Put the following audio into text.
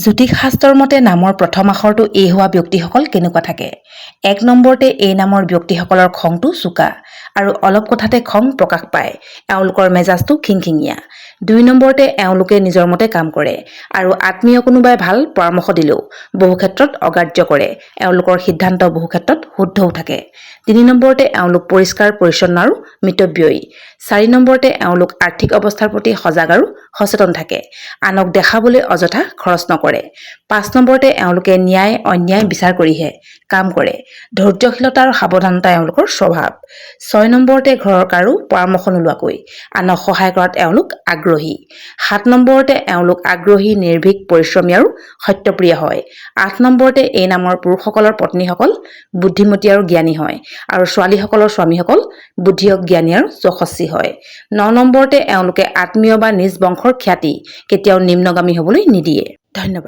জ্যোতিষ শাস্ত্ৰৰ মতে নামৰ প্ৰথম আখৰটো এ হোৱা ব্যক্তিসকল কেনেকুৱা থাকে? 1 নম্বৰতে এ নামৰ ব্যক্তিসকলৰ খংটো চোকা আৰু অলপ কথাতে খং প্ৰকাশ পায়। এওঁলোকৰ মেজাজটো খিংখিঙীয়া। 2 নম্বৰতে এওঁলোকে নিজৰ মতে কাম কৰে আৰু আত্মীয় কোনোবাই ভাল পৰামৰ্শ দিলেও বহু ক্ষেত্ৰত অগ্ৰাহ্য কৰে। এওঁলোকৰ সিদ্ধান্ত বহু ক্ষেত্ৰত শুদ্ধও থাকে। 3 নম্বৰতে এওঁলোক পৰিষ্কাৰ পৰিচ্ছন্ন আৰু মিতব্যয়ী। 4 নম্বৰতে এওঁলোক আৰ্থিক অৱস্থাৰ প্ৰতি সজাগ আৰু সচেতন থাকে। আনক দেখাবলৈ অযথা খৰচ নকৰে। 5 নম্বৰতে এওঁলোকে ন্যায় অন্যায় বিচাৰ কৰিহে কাম কৰে। ধৈৰ্যশীলতা আৰু সাৱধানতা এওঁলোকৰ স্বভাৱ। 6 নম্বৰতে ঘৰৰ কাৰো পৰামৰ্শ নোলোৱাকৈ আনক সহায় কৰাত এওঁলোক আগ্ৰহী। 7 নম্বৰতে এওঁলোক আগ্ৰহী, নিৰ্ভীক, পৰিশ্ৰমী আৰু সত্যপ্ৰিয় হয়। 8 নম্বৰতে এই নামৰ পুৰুষসকলৰ পত্নীসকল বুদ্ধিমতী আৰু জ্ঞানী হয় আৰু ছোৱালীসকলৰ স্বামীসকল বুদ্ধিয়ক, জ্ঞানী আৰু যশস্বী হয়। 9 নম্বৰতে এওঁলোকে আত্মীয় বা নিজ বংশৰ খ্যাতি কেতিয়াও নিম্নগামী হ'বলৈ নিদিয়ে। ধন্যবাদ।